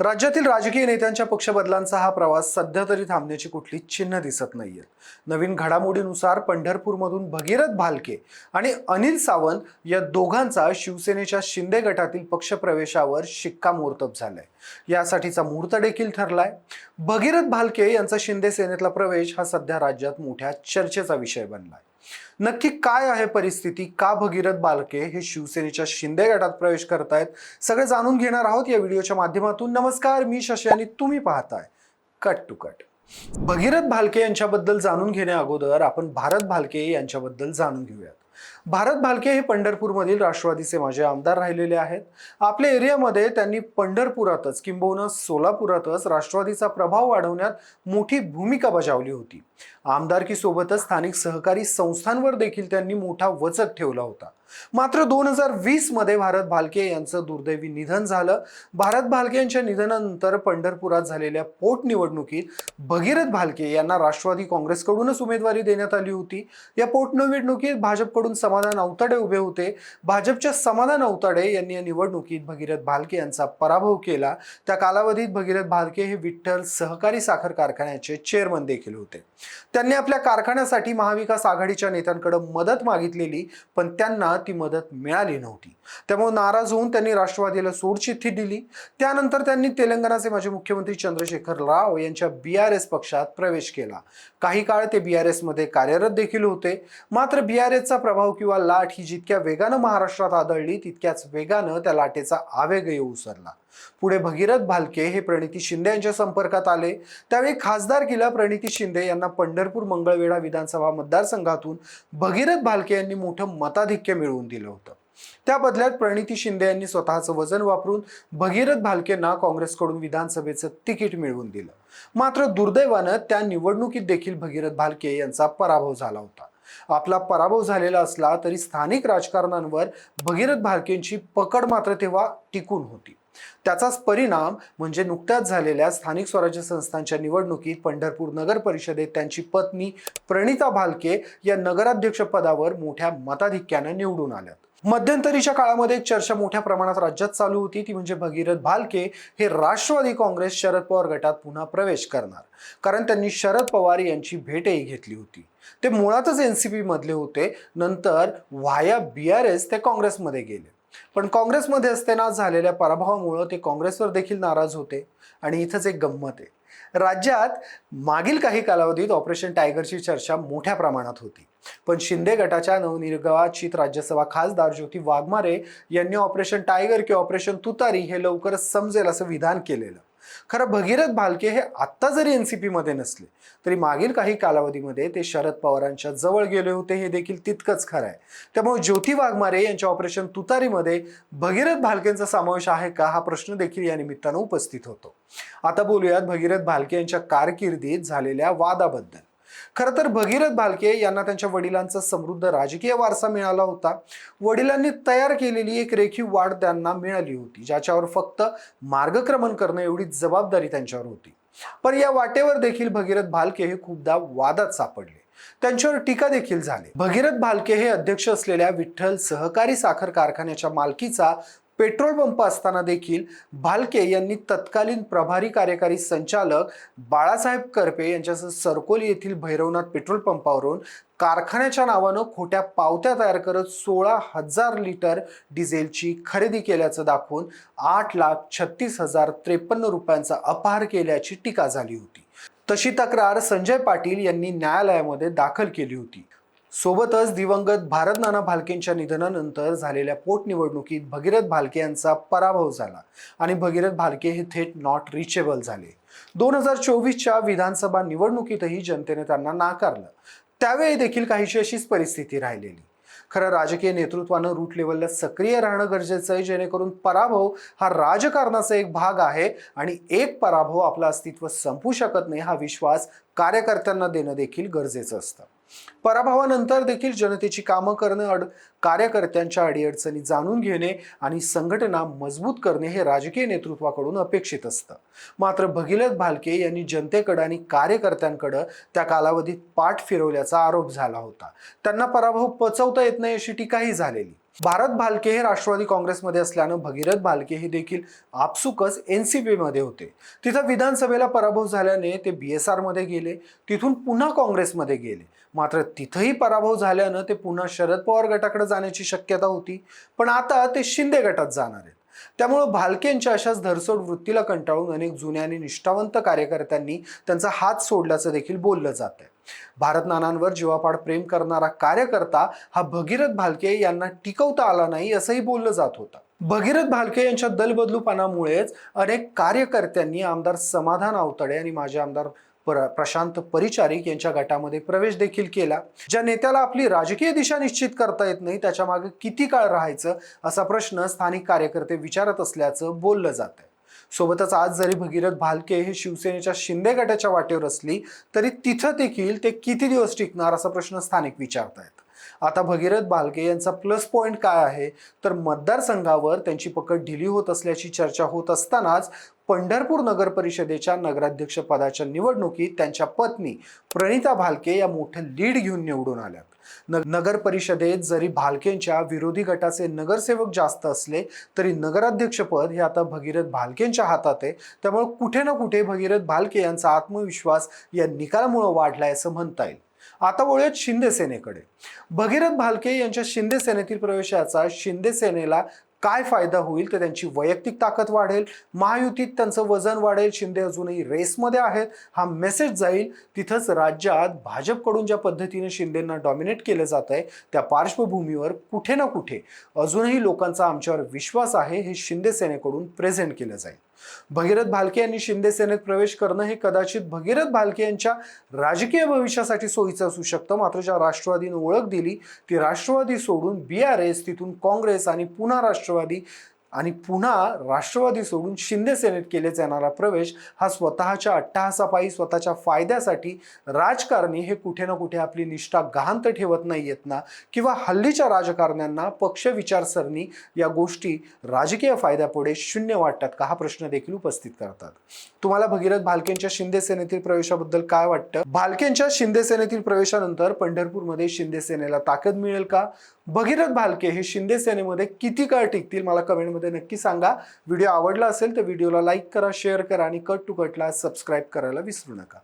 राज्यातील राजकीय नेत्यांच्या पक्ष बदलांचा हा प्रवास सध्या तरी थांबण्याची कुठलीच चिन्ह दिसत नाहीये. नवीन घडामोडीनुसार पंढरपूरमधून भगीरथ भालके आणि अनिल सावंत या दोघांचा शिवसेनेच्या शिंदे गटातील पक्षप्रवेशावर शिक्कामोर्तब झालाय. यासाठीचा मुहूर्त देखील ठरलाय. भगीरथ भालके यांचा शिंदे सेनेतला प्रवेश हा सध्या राज्यात मोठ्या चर्चेचा विषय बनलाय. नक्की काय आहे परिस्थिती, का भगीरथ भालके हे शिवसेनेच्या शिंदे गटात प्रवेश करतायत, सगळे जाणून घेणार आहोत या व्हिडिओच्या माध्यमातून. नमस्कार, मी शशी आणि तुम्ही पाहताय cut to cut. Bhagirath Bhalke यांच्याबद्दल जाणून घेण्या अगोदर आपण भारत भालके यांच्याबद्दल जाणून घेऊयात. भारत भालके हे पंढरपूरमधील राष्ट्रवादीचे माजी आमदार राहिलेले आहेत. आपल्या एरियामध्ये त्यांनी पंढरपुरातच किंबहुना सोलापुरातच राष्ट्रवादीचा प्रभाव वाढवण्यात मोठी भूमिका बजावली होती. आमदारकीसोबतच स्थानिक सहकारी संस्थांवर देखील त्यांनी मोठा वचक ठेवला होता. मात्र 2020 मध्ये भारत भालके यांचं दुर्दैवी निधन झालं. भारत भालके यांच्या निधनानंतर पंढरपुरात झालेल्या पोटनिवडणुकीत भगीरथ भालके यांना राष्ट्रवादी काँग्रेसकडूनच उमेदवारी देण्यात आली होती. या पोटनिवडणुकीत भाजपकडून समाधान अवताडे उभे होते. भाजपच्या समाधान अवताडे यांनी या निवडणुकीत भगीरथ भालके यांचा पराभव केला. त्या कालावधीत भगीरथ भालके हे विठ्ठल सहकारी साखर कारखान्याचे चेअरमन देखील होते. त्यांनी आपल्या कारखान्यासाठी महाविकास आघाडीच्या नेत्यांकडे मदत मागितलेली, पण त्यांना ती मदत मिळाली नव्हती. त्यामुळे नाराज होऊन त्यांनी राष्ट्रवादीला सोडचिठ्ठी दिली. त्यानंतर त्यांनी तेलंगणाचे माजी मुख्यमंत्री चंद्रशेखर राव यांच्या BRS पक्षात प्रवेश केला. काही काळ ते BRS मध्ये कार्यरत देखील होते. मात्र BRSचा प्रभाव किंवा लाट ही जितक्या वेगानं महाराष्ट्रात आदळली, तितक्याच वेगानं त्या लाटेचा आवेग येऊ उसरला. पुढे भगीरथ भालके हे प्रणिती शिंदे यांच्या संपर्कात आले. त्यावेळी खासदारकीला प्रणिती शिंदे यांना पंढरपूर मंगळवेढा विधानसभा मतदारसंघातून भगीरथ भालके यांनी मोठं मताधिक्य मिळवून दिलं होतं. त्या बदल्यात प्रणिती शिंदे यांनी स्वतःचं वजन वापरून भगीरथ भालकेंना काँग्रेसकडून विधानसभेचं तिकीट मिळवून दिलं. मात्र दुर्दैवानं त्या निवडणुकीत देखील भगीरथ भालके यांचा पराभव झाला होता. आपला पराभव झालेला असला तरी स्थानिक राजकारणांवर भगीरथ भालकेंची पकड मात्र तेव्हा टिकून होती. त्याचाच परिणाम म्हणजे नुकत्याच झालेल्या स्थानिक स्वराज्य संस्थांच्या निवडणुकीत पंढरपूर नगर परिषदेत त्यांची पत्नी प्रणिता भालके या नगराध्यक्ष पदावर मोठ्या मताधिक्याने निवडून आल्यात. मध्यंतरीच्या काळामध्ये एक चर्चा मोठ्या प्रमाणात राज्यात चालू होती, ती म्हणजे भगीरथ भालके हे राष्ट्रवादी काँग्रेस शरद पवार गटात पुन्हा प्रवेश करणार, कारण त्यांनी शरद पवार यांची भेटही घेतली होती. ते मुळातच NCP मधले होते. नंतर व्हाया BRS ते काँग्रेसमध्ये गेले. पण काँग्रेसमध्ये असताना झालेल्या पराभवामुळे ते काँग्रेसवर देखील नाराज होते. आणि इथंच एक गंमत आहे. राज्यात मागील काही कालावधीत ऑपरेशन टायगरची चर्चा मोठ्या प्रमाणात होती. पण शिंदे गटाच्या नवनिर्वाचित राज्यसभा खासदार ज्योती वाघमारे यांनी ऑपरेशन टायगर किंवा ऑपरेशन तुतारी हे लवकरच समजेल असं विधान केलेलं. खरं भगीरथ भालके हे आत्ता जरी NCP मध्ये नसले तरी मागील काही कालावधीमध्ये ते शरद पवारांच्या जवळ गेले होते, हे देखील तितकंच खरं आहे. त्यामुळे ज्योती वाघमारे यांच्या ऑपरेशन तुतारीमध्ये भगीरथ भालकेंचा समावेश आहे का, हा प्रश्न देखील या निमित्तानं उपस्थित होतो. आता बोलूयात भगीरथ भालके यांच्या कारकिर्दीत झालेल्या वादाबद्दल. खरं तर भगीरथ भालके यांना त्यांच्या वडिलांचा समृद्ध राजकीय वारसा मिळाला होता. वडिलांनी तयार केलेली एक रेखीव वाढ त्यांना मिळाली होती, ज्याच्यावर फक्त मार्गक्रमण करणं एवढी जबाबदारी त्यांच्यावर होती. पण या वाटेवर देखील भगीरथ भालके हे खूपदा वादात सापडले. त्यांच्यावर टीका देखील झाली. भगीरथ भालके हे अध्यक्ष असलेल्या विठ्ठल सहकारी साखर कारखान्याच्या मालकीचा पेट्रोल पंप असताना देखील भालके यांनी तत्कालीन प्रभारी कार्यकारी संचालक बाळासाहेब करपे यांच्यासह सरकोली येथील भैरवनाथ पेट्रोल पंपावरून कारखान्याच्या नावानं खोट्या पावत्या तयार करत 16,000 लिटर डिझेलची खरेदी केल्याचं दाखवून 8,36,053 रुपयांचा अपहार केल्याची टीका झाली होती. तशी तक्रार संजय पाटील यांनी न्यायालयामध्ये दाखल केली होती. सोबतच दिवंगत भारतनाना भालकेंच्या निधनानंतर झालेल्या पोटनिवडणुकीत भगीरथ भालके यांचा पराभव झाला आणि भगीरथ भालके हे थेट नॉट रिचेबल झाले. 2024च्या विधानसभा निवडणुकीतही जनतेने त्यांना नाकारलं. त्यावेळी देखील काहीशी अशीच परिस्थिती राहिलेली. खरं राजकीय नेतृत्वानं रूट लेवलला सक्रिय राहणं गरजेचं आहे, जेणेकरून पराभव हा राजकारणाचा एक भाग आहे आणि एक पराभव आपलं अस्तित्व संपू शकत नाही हा विश्वास कार्यकर्त्यांना देणं देखील गरजेचं असतं. पराभवानंतर देखील जनतेची कामं करणं, कार्यकर्त्यांच्या अडीअडचणी जाणून घेणे आणि संघटना मजबूत करणे हे राजकीय नेतृत्वाकडून अपेक्षित असतं. मात्र भगीरथ भालके यांनी जनतेकडे आणि कार्यकर्त्यांकडे त्या कालावधीत पाठ फिरवल्याचा आरोप झाला होता. त्यांना पराभव पचवता येत नाही अशी टीकाही झालेली. भारत भालके हे राष्ट्रवादी काँग्रेसमध्ये असल्यानं भगीरथ भालके हे देखील आपसुकच एनसीपी मध्ये होते. तिथं विधानसभेला पराभव झाल्याने ते बीएसआर मध्ये गेले, तिथून पुन्हा काँग्रेसमध्ये गेले. मात्र तिथंही पराभव झाल्यानं ते पुन्हा शरद पवार गटाकडे जाण्याची शक्यता होती, पण आता ते शिंदे गटात जाणार आहेत. त्यामुळे भालकेंच्या अशाच धरसोड वृत्तीला कंटाळून अनेक जुन्या आणि निष्ठावंत कार्यकर्त्यांनी त्यांचा हात सोडल्याचं देखील बोललं जात आहे. भारत नानांवर जीवापाड प्रेम करणारा कार्यकर्ता हा भगीरथ भालके यांना टिकवता आला नाही असंही बोललं जात होतं. भगीरथ भालके यांच्या दलबदलूपणामुळेच अनेक कार्यकर्त्यांनी आमदार समाधान आवतडे आणि माजी आमदार प्रशांत परिचारिक यांच्या गटामध्ये प्रवेश देखील केला. ज्या नेत्याला आपली राजकीय दिशा निश्चित करता येत नाही त्याच्या मागे किती काळ राहायचं असा प्रश्न स्थानिक कार्यकर्ते विचारत असल्याचं बोललं जात आहे. सोबतच आज जरी भगीरथ भालके हे शिवसेनेच्या शिंदे गटाच्या वाटेवर असली तरी तिथं देखील ते किती दिवस टिकणार असा प्रश्न स्थानिक विचारतायत. आता भगीरथ भालके यांचा प्लस पॉइंट काय आहे तर मतदारसंघावर त्यांची पकड ढिली होत असल्याची चर्चा होत असतानाच पंढरपूर नगर परिषदेच्या नगराध्यक्ष पदाच्या निवडणुकीत त्यांच्या पत्नी प्रणिता भालके या मोठं लीड घेऊन निवडून आल्यात. नगर परिषदेत जरी भालकेंच्या विरोधी गटाचे नगरसेवक जास्त असले तरी नगराध्यक्षपद हे आता भगीरथ भालकेंच्या हातात आहे. त्यामुळे कुठे ना कुठे भगीरथ भालके यांचा आत्मविश्वास या निकालामुळे वाढलाय असं म्हणता येईल. आता वळूयात शिंदे सेनेकडे. भगीरथ भालके यांच्या शिंदे सेनेतील प्रवेशाचा शिंदे सेनेला काय फायदा होईल तर त्यांची वैयक्तिक ताकद वाढेल, महायुतीत त्यांचं वजन वाढेल, शिंदे अजूनही रेसमध्ये आहेत हा मेसेज जाईल. तिथंच राज्यात भाजपकडून ज्या पद्धतीने शिंदेंना डॉमिनेट केलं जात आहे त्या पार्श्वभूमीवर कुठे ना कुठे अजूनही लोकांचा आमच्यावर विश्वास आहे हे शिंदे सेनेकडून प्रेझेंट केलं जाईल. भगीरथ भालके यांनी शिंदे सेनेत प्रवेश करणं हे कदाचित भगीरथ भालके यांच्या राजकीय भविष्यासाठी सोयीचं असू शकतं. मात्र ज्या राष्ट्रवादीने ओळख दिली ती राष्ट्रवादी सोडून BRS, तिथून काँग्रेस आणि पुन्हा राष्ट्रवादी सोडून शिंदे सेनेत केले जाणारा प्रवेश हा स्वतःच्या अट्टहासापायी स्वतःच्या फायद्यासाठी राजकारणी हे कुठे ना कुठे आपली निष्ठा गहाण ठेवत नाहीयेत ना, किंवा हल्लीच्या राजकारण्यांना पक्ष विचारसरणी या गोष्टी राजकीय फायद्यापुढे शून्य वाटतात का हा प्रश्न देखील उपस्थित करतात. तुम्हाला भगीरथ भालकेंच्या शिंदे सेनेतील प्रवेशाबद्दल काय वाटतं? भालकेंच्या शिंदे सेनेतील प्रवेशानंतर पंढरपूरमध्ये शिंदे सेनेला ताकद मिळेल का? भगीरथ भालके हे शिंदे सेनेमध्ये किती काळ टिकतील मला कमेंटमध्ये नक्की सांगा. व्हिडिओ आवडला असेल तर व्हिडिओला लाईक करा, शेअर करा आणि कट टू कटला सबस्क्राईब करायला विसरू नका.